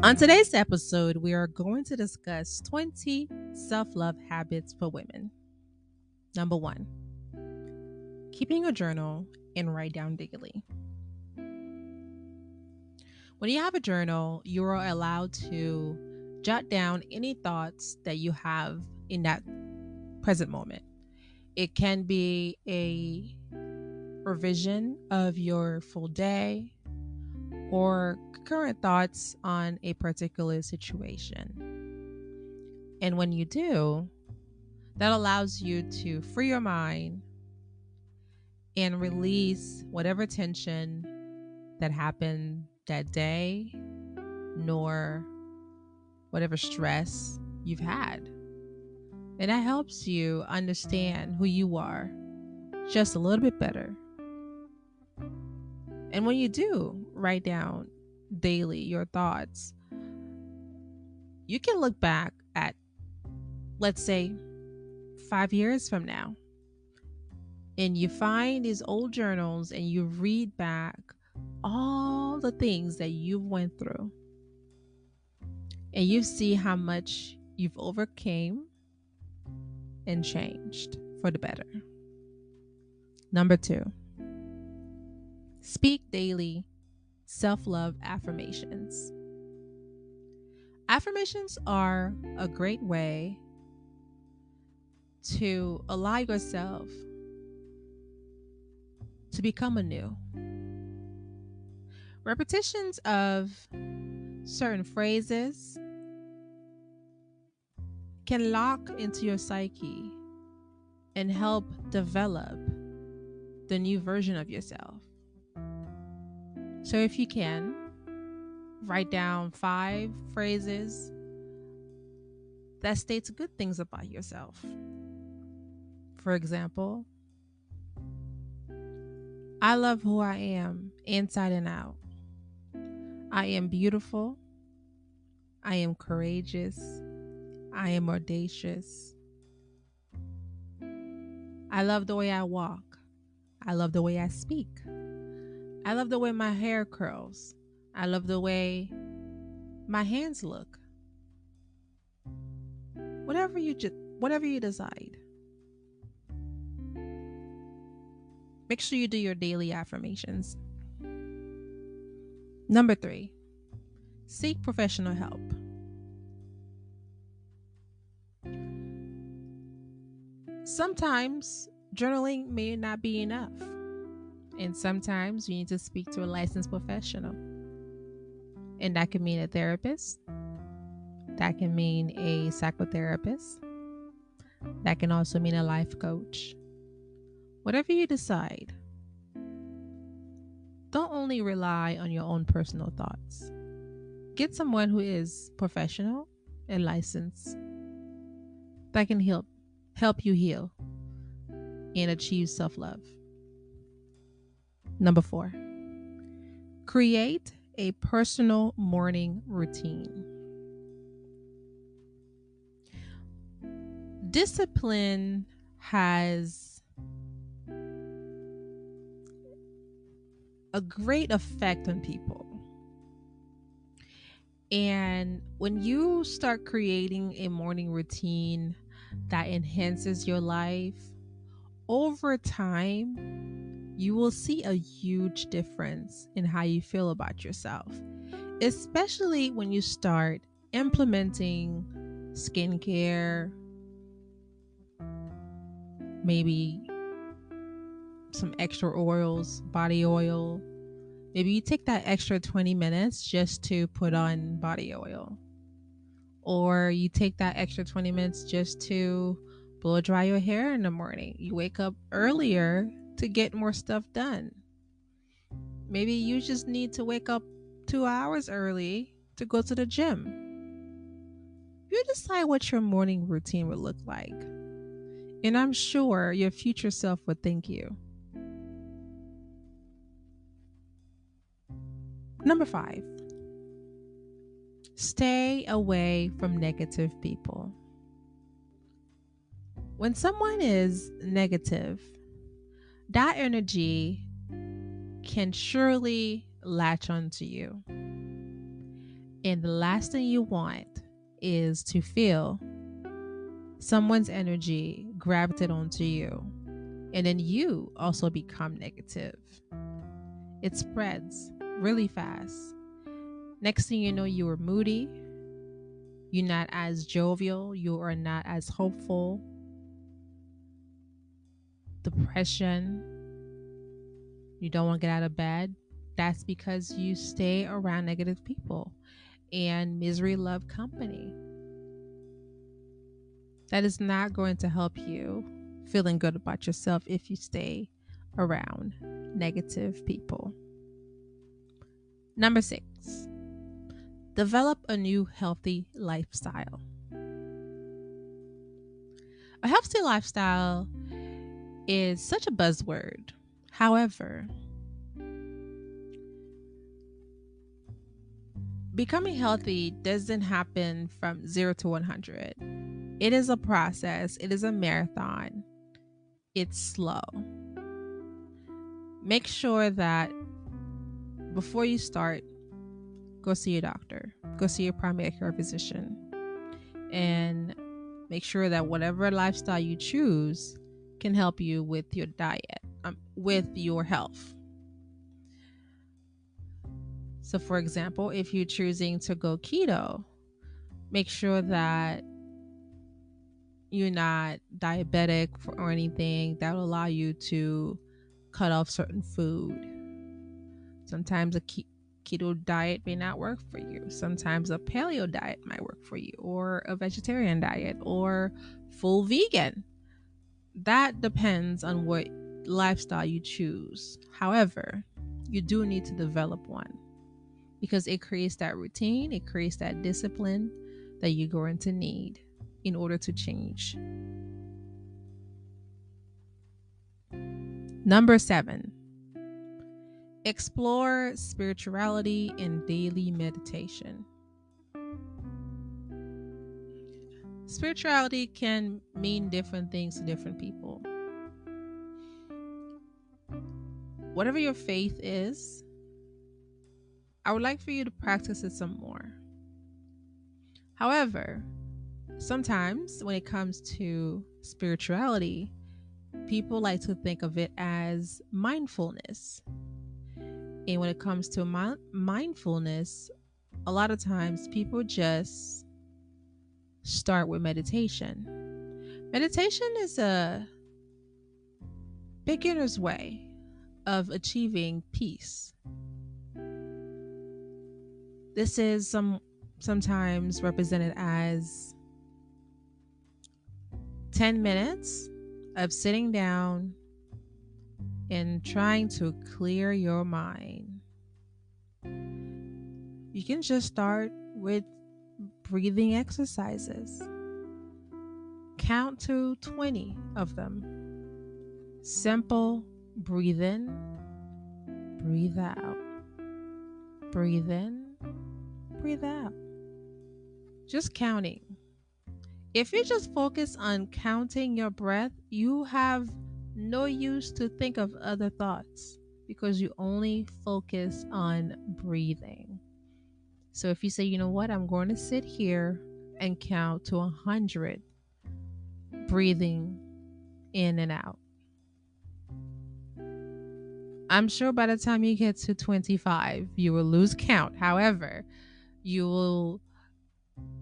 On today's episode, we are going to discuss 20 self love habits for women. Number one, keeping a journal and write down daily. When you have a journal, you are allowed to jot down any thoughts that you have in that present moment. It can be a revision of your full day or current thoughts on a particular situation. And when you do, that allows you to free your mind and release whatever tension that happened that day, nor whatever stress you've had. And that helps you understand who you are just a little bit better. And when you do write down daily your thoughts, you can look back at, let's say, 5 years from now, and you find these old journals and you read back all the things that you went through, and you see how much you've overcame and changed for the better. Number two, speak daily self-love affirmations. Affirmations are a great way to allow yourself to become anew. Repetitions of certain phrases can lock into your psyche and help develop the new version of yourself. So if you can, write down 5 phrases that states good things about yourself. For example, I love who I am inside and out. I am beautiful. I am courageous. I am audacious. I love the way I walk. I love the way I speak. I love the way my hair curls. I love the way my hands look. Whatever you decide. Make sure you do your daily affirmations. Number three, seek professional help. Sometimes journaling may not be enough, and sometimes you need to speak to a licensed professional. And that can mean a therapist, that can mean a psychotherapist, that can also mean a life coach. Whatever you decide, don't only rely on your own personal thoughts. Get someone who is professional and licensed that can help you heal and achieve self-love. Number four, create a personal morning routine. Discipline has a great effect on people. And when you start creating a morning routine that enhances your life, over time, you will see a huge difference in how you feel about yourself, especially when you start implementing skincare, maybe some extra oils, body oil. Maybe you take that extra 20 minutes just to put on body oil. Or you take that extra 20 minutes just to blow dry your hair in the morning. You wake up earlier to get more stuff done. Maybe you just need to wake up 2 hours early to go to the gym. You decide what your morning routine would look like. And I'm sure your future self would thank you. Number five, stay away from negative people. When someone is negative, that energy can surely latch onto you. And the last thing you want is to feel someone's energy gravitate onto you. And then you also become negative. It spreads really fast. Next thing you know, you are moody. You're not as jovial. You are not as hopeful. Depression. You don't want to get out of bed. That's because you stay around negative people. And misery love company. That is not going to help you feeling good about yourself if you stay around negative people. Number 6, develop a new healthy lifestyle. A healthy lifestyle is such a buzzword. However, becoming healthy doesn't happen from 0 to 100. It is a process, it is a marathon. It's slow. Make sure that before you start, go see your doctor, go see your primary care physician, and make sure that whatever lifestyle you choose can help you with your diet, with your health. So, for example, if you're choosing to go keto, make sure that you're not diabetic or anything that will allow you to cut off certain food. Sometimes a keto diet may not work for you. Sometimes a paleo diet might work for you, or a vegetarian diet, or full vegan. That depends on what lifestyle you choose. However, you do need to develop one because it creates that routine, it creates that discipline that you're going to need in order to change. Number 7, explore spirituality in daily meditation. Spirituality can mean different things to different people. Whatever your faith is, I would like for you to practice it some more. However, sometimes when it comes to spirituality, people like to think of it as mindfulness. And when it comes to mindfulness, a lot of times people just start with meditation. Meditation is a beginner's way of achieving peace. This is sometimes represented as 10 minutes of sitting down and trying to clear your mind. You can just start with breathing exercises. Count to 20 of them. Simple breathe in, breathe out. Breathe in, breathe out. Just counting. If you just focus on counting your breath, you have no use to think of other thoughts because you only focus on breathing. So if you say, you know what, I'm going to sit here and count to 100, breathing in and out. I'm sure by the time you get to 25, you will lose count. However, you will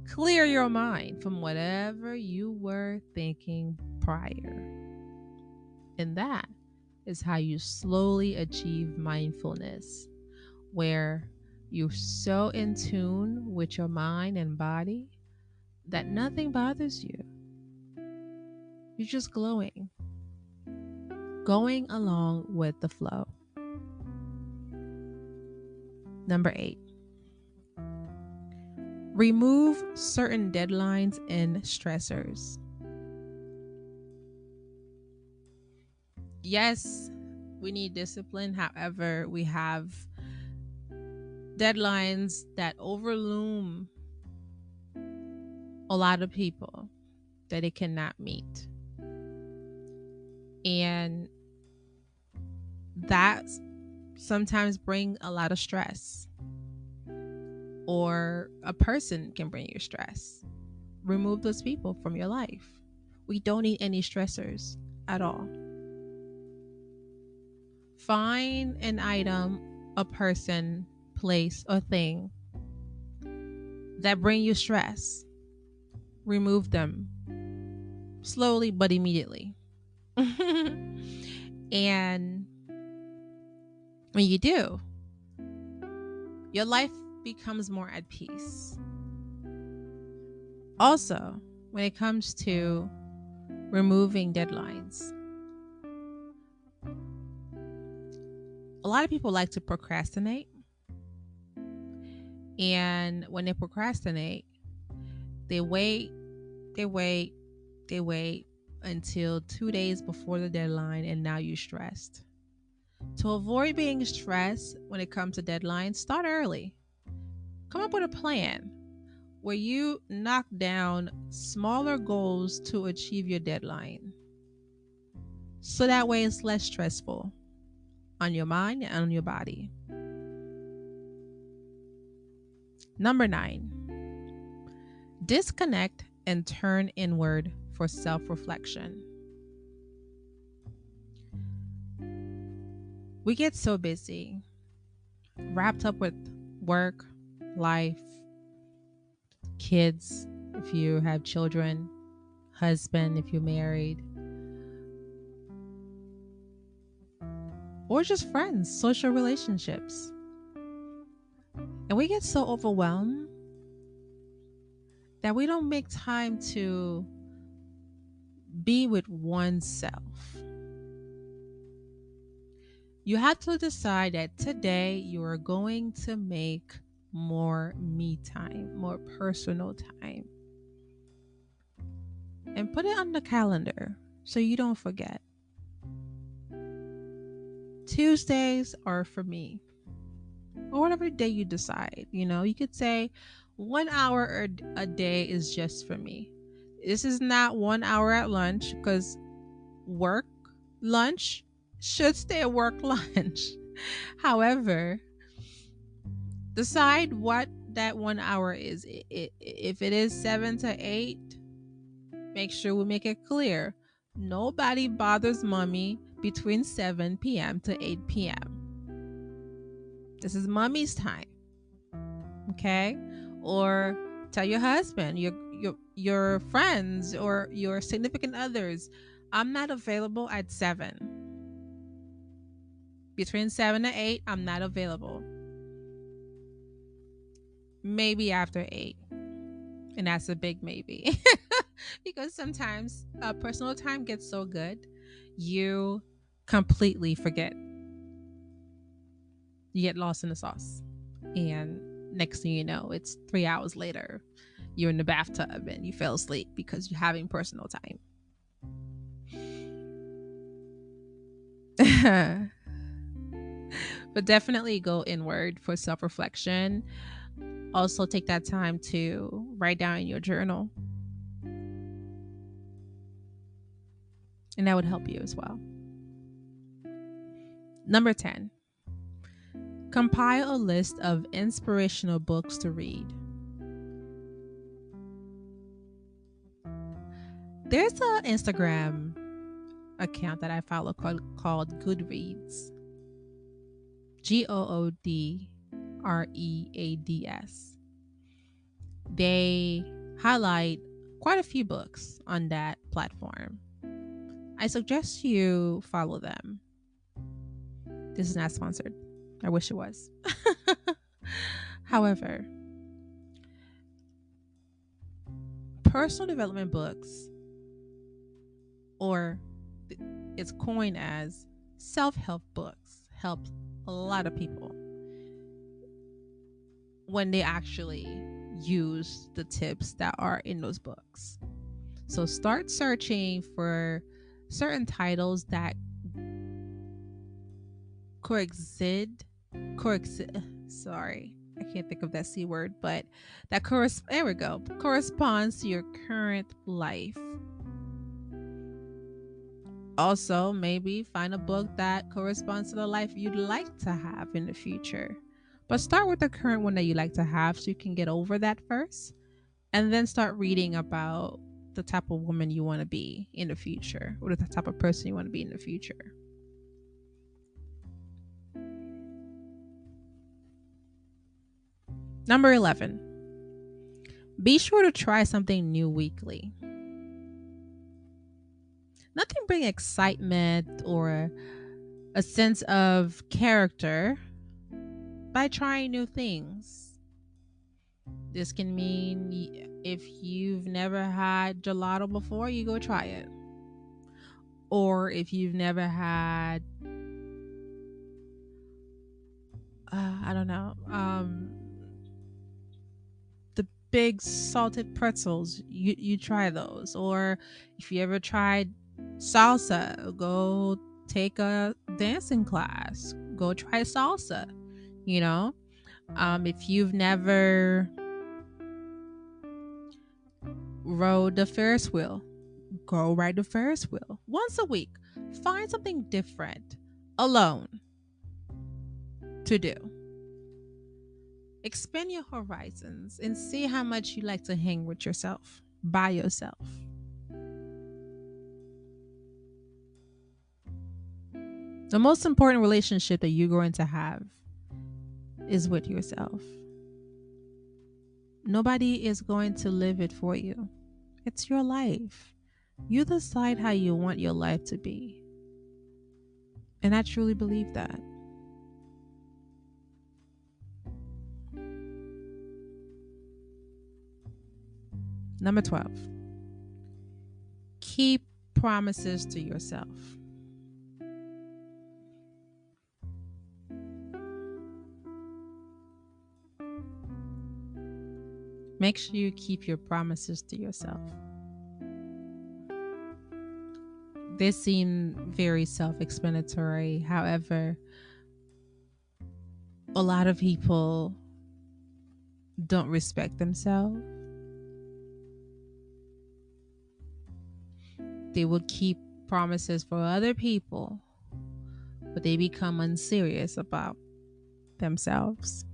clear your mind from whatever you were thinking prior. And that is how you slowly achieve mindfulness, where you're so in tune with your mind and body that nothing bothers you. You're just glowing, going along with the flow. Number 8, remove certain deadlines and stressors. Yes, we need discipline. However, we have deadlines that overloom a lot of people that it cannot meet. And that sometimes bring a lot of stress or a person can bring you stress. Remove those people from your life. We don't need any stressors at all. Find an item, a person, place, or thing that bring you stress. Remove them slowly but immediately. And when you do, your life becomes more at peace. Also, when it comes to removing deadlines, a lot of people like to procrastinate. And when they procrastinate, they wait, they wait, they wait until 2 days before the deadline, and now you're stressed. To avoid being stressed when it comes to deadlines, start early. Come up with a plan where you knock down smaller goals to achieve your deadline. So that way it's less stressful on your mind and on your body. Number 9, disconnect and turn inward for self reflection. We get so busy, wrapped up with work, life, kids, if you have children, husband, if you're married, or just friends, social relationships. And we get so overwhelmed that we don't make time to be with oneself. You have to decide that today you are going to make more me time, more personal time. And put it on the calendar so you don't forget. Tuesdays are for me, or whatever day you decide. You could say 1 hour a day is just for me. This is not 1 hour at lunch, because work lunch should stay at work lunch. However, decide what that 1 hour is. If it is 7 to 8, make sure we make it clear. Nobody bothers mommy between 7 p.m. to 8 p.m. This is mommy's time. Okay? Or tell your husband, your friends, or your significant others, I'm not available at 7. Between 7 to 8, I'm not available. Maybe after 8. And that's a big maybe. Because sometimes personal time gets so good, you completely forget. You get lost in the sauce. And next thing you know, it's 3 hours later. You're in the bathtub and you fell asleep because you're having personal time. But definitely go inward for self-reflection. Also take that time to write down in your journal. And that would help you as well. Number 10, compile a list of inspirational books to read. There's an Instagram account that I follow called Goodreads. GOODREADS. They highlight quite a few books on that platform. I suggest you follow them. This is not sponsored. I wish it was. However, personal development books, or it's coined as self-help books, help a lot of people when they actually use the tips that are in those books. So start searching for certain titles that sorry, I can't think of that C word, but that corresponds to your current life. Also, maybe find a book that corresponds to the life you'd like to have in the future. But start with the current one that you like to have so you can get over that first. And then start reading about the type of woman you want to be in the future or the type of person you want to be in the future. Number 11, be sure to try something new weekly. Nothing brings excitement or a sense of character by trying new things. This can mean if you've never had gelato before, you go try it. Or if you've never had, I don't know, the big salted pretzels, you try those. Or if you ever tried salsa, go take a dancing class, go try salsa, you know. If you've never rode the Ferris wheel, go ride the Ferris wheel once a week. Find something different alone to do. Expand your horizons and see how much you like to hang with yourself, by yourself. The most important relationship that you're going to have is with yourself. Nobody is going to live it for you. It's your life. You decide how you want your life to be. And I truly believe that. Number 12, keep promises to yourself. Make sure you keep your promises to yourself. They seem very self explanatory. However, a lot of people don't respect themselves. They will keep promises for other people, but they become unserious about themselves.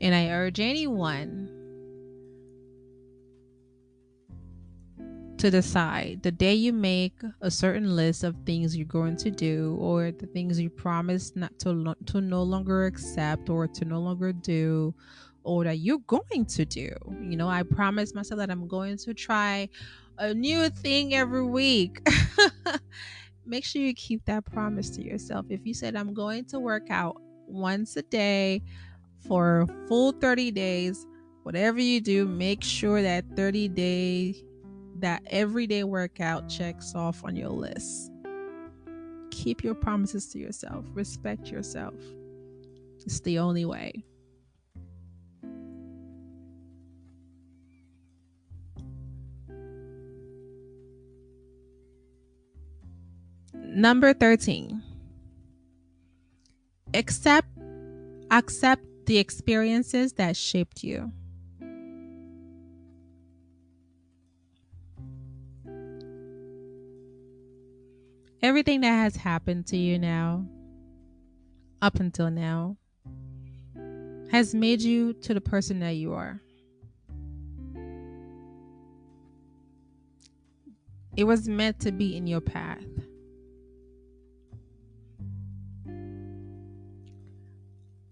And I urge anyone to decide the day you make a certain list of things you're going to do, or the things you promise not to no longer accept or to no longer do, or that you're going to do. You know, I promise myself that I'm going to try a new thing every week. Make sure you keep that promise to yourself. If you said, I'm going to work out once a day for a full 30 days, whatever you do, make sure that that everyday workout checks off on your list. Keep your promises to yourself. Respect yourself. It's the only way. Number 13, accept accept the experiences that shaped you. Everything that has happened to you now, up until now, has made you to the person that you are. It was meant to be in your path.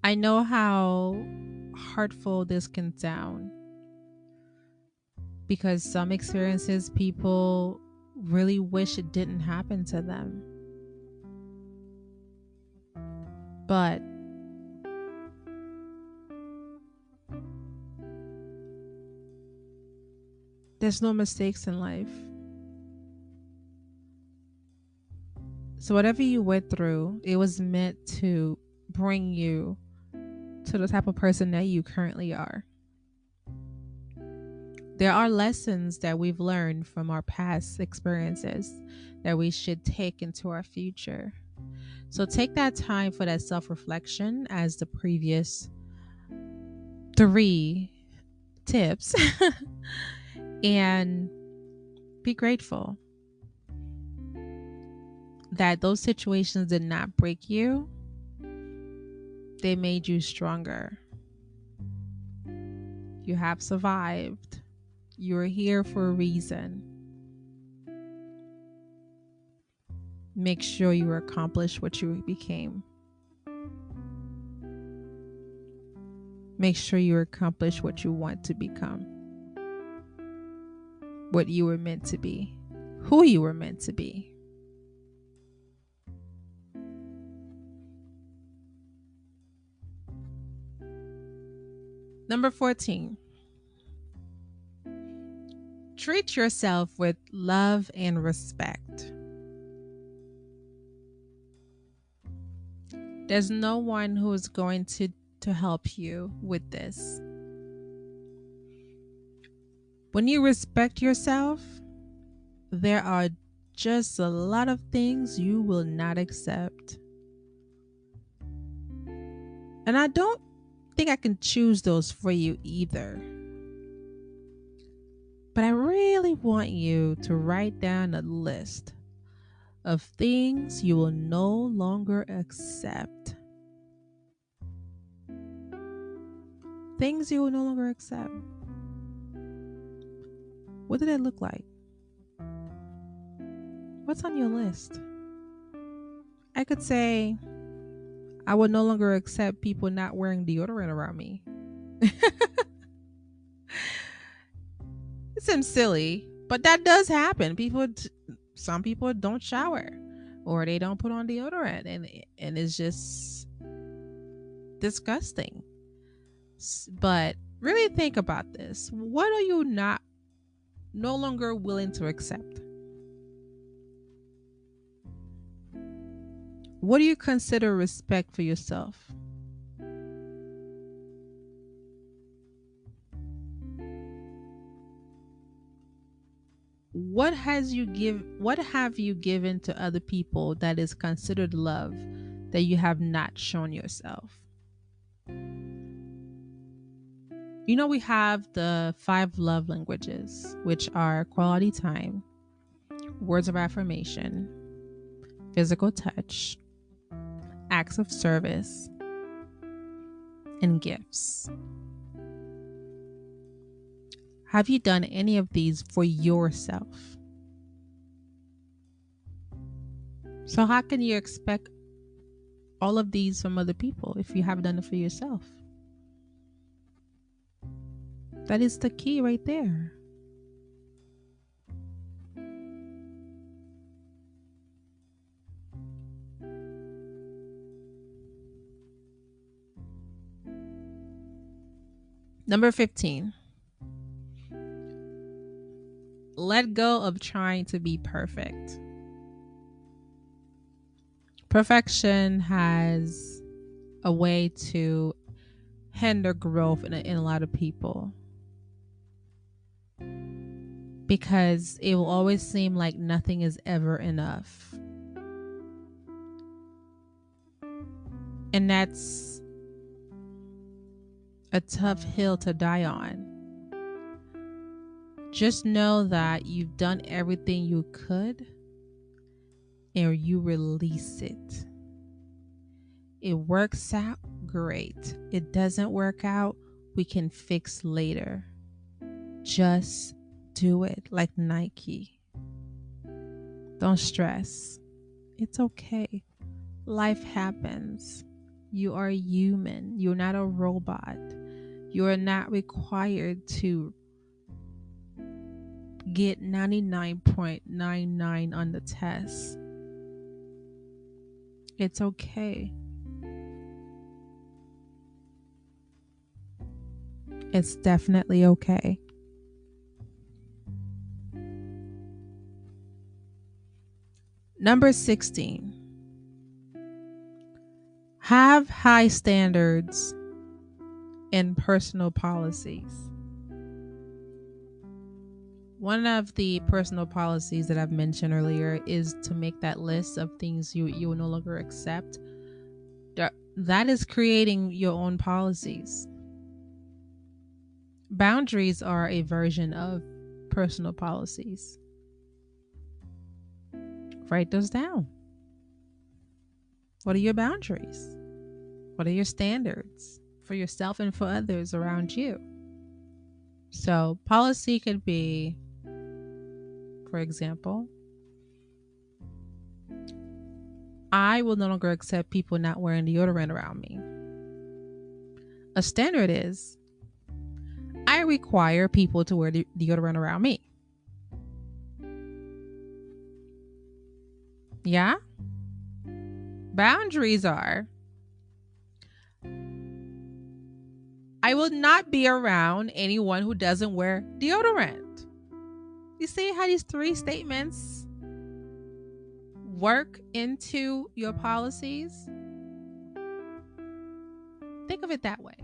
I know how hurtful this can sound because some experiences people really wish it didn't happen to them. But there's no mistakes in life. So whatever you went through, it was meant to bring you to the type of person that you currently are. There are lessons that we've learned from our past experiences that we should take into our future. So take that time for that self reflection, as the previous three tips, and be grateful that those situations did not break you, They made you stronger. You have survived. You're here for a reason. Make sure you accomplish what you became. Make sure you accomplish what you want to become, what you were meant to be, who you were meant to be. Number 14, treat yourself with love and respect. There's no one who is going to help you with this. When you respect yourself, there are just a lot of things you will not accept. And I don't think I can choose those for you either. But I really want you to write down a list of things you will no longer accept. Things you will no longer accept. What did it look like? What's on your list? I could say, I would no longer accept people not wearing deodorant around me. It seems silly, but that does happen. Some people don't shower or they don't put on deodorant, and it's just disgusting. But really think about this. What are you no longer willing to accept? What do you consider respect for yourself? What have you given to other people that is considered love that you have not shown yourself? You know, we have the 5 love languages, which are quality time, words of affirmation, physical touch, acts of service, and gifts. Have you done any of these for yourself? So how can you expect all of these from other people if you have done it for yourself? That is the key right there. Number 15. Let go of trying to be perfect. Perfection has a way to hinder growth in a lot of people because it will always seem like nothing is ever enough. And that's a tough hill to die on. Just know that you've done everything you could and you release it. It works out, great. It doesn't work out, we can fix later. Just do it like Nike. Don't stress. It's okay. Life happens. You are human. You're not a robot. You are not required to get 99.99 on the test. It's okay. It's definitely okay. Number 16. Have high standards and personal policies. One of the personal policies that I've mentioned earlier is to make that list of things you will no longer accept. That is creating your own policies. Boundaries are a version of personal policies. Write those down. What are your boundaries? What are your standards for yourself and for others around you? So, policy could be, for example, I will no longer accept people not wearing deodorant around me. A standard is I require people to wear deodorant around me. Yeah? Boundaries are I will not be around anyone who doesn't wear deodorant. You see how these three statements work into your policies? Think of it that way.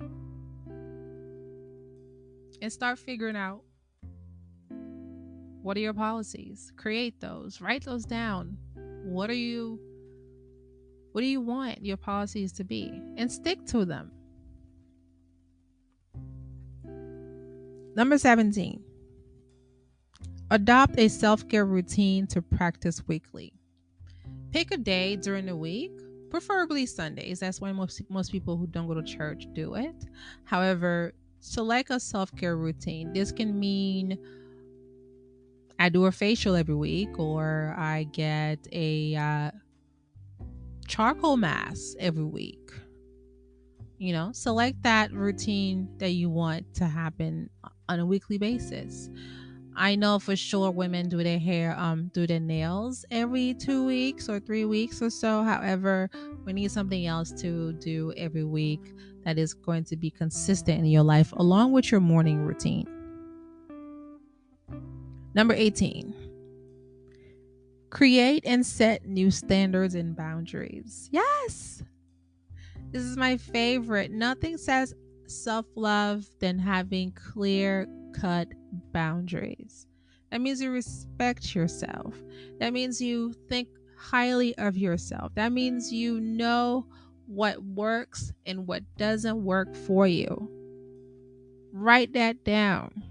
And start figuring out what are your policies? Create those, write those down. What do you want your policies to be? And stick to them. Number 17. Adopt a self-care routine to practice weekly. Pick a day during the week, preferably Sundays. That's when most people who don't go to church do it. However, select a self-care routine. This can mean I do a facial every week, or I get a charcoal mask every week. Select that routine that you want to happen on a weekly basis. I know for sure women do their hair, do their nails every 2 weeks or 3 weeks or so. However, we need something else to do every week that is going to be consistent in your life, along with your morning routine. Number 18. Create and set new standards and boundaries. Yes! This is my favorite. Nothing says self-love than having clear-cut boundaries. That means you respect yourself. That means you think highly of yourself. That means you know what works and what doesn't work for you. Write that down.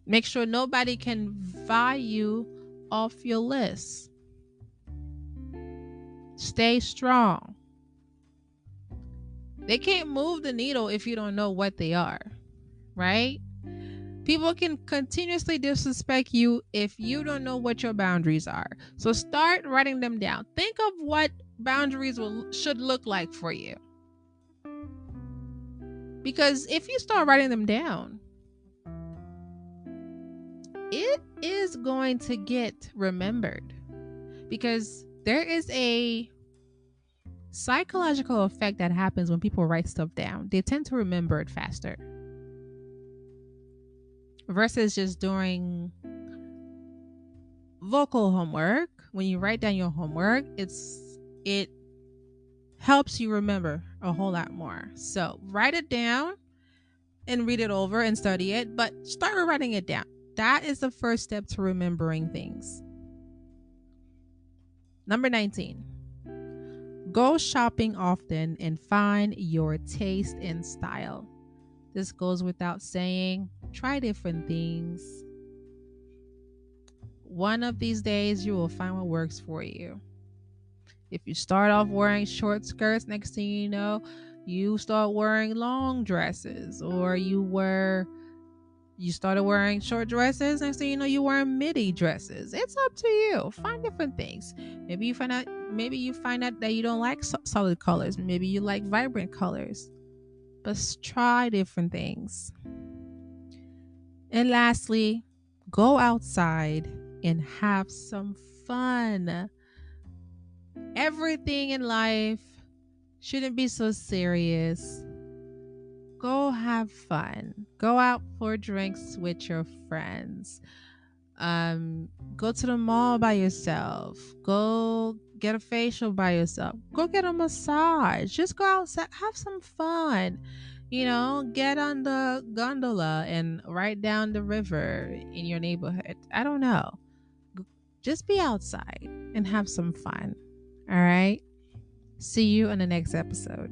Make sure nobody can vie you off your list. Stay strong. They can't move the needle if you don't know what they are, right? People can continuously disrespect you if you don't know what your boundaries are. So start writing them down. Think of what boundaries should look like for you. Because if you start writing them down, it is going to get remembered. Because there is a psychological effect that happens when people write stuff down. They tend to remember it faster. Versus just doing vocal homework. When you write down your homework, it helps you remember a whole lot more. So write it down and read it over and study it, but start writing it down. That is the first step to remembering things. Number 19. Go shopping often and find your taste and style. This goes without saying. Try different things. One of these days, you will find what works for you. If you start off wearing short skirts, next thing you know, you start wearing long dresses, or you started wearing short dresses, next thing you know, you're wearing midi dresses. It's up to you. Find different things. Maybe you find out that you don't like solid colors. Maybe you like vibrant colors. But try different things. And lastly, go outside and have some fun. Everything in life shouldn't be so serious. Go have fun. Go out for drinks with your friends. Go to the mall by yourself. Go get a facial by yourself. Go get a massage. Just go outside. Have some fun. Get on the gondola and ride down the river in your neighborhood. I don't know. Just be outside and have some fun. All right? See you in the next episode.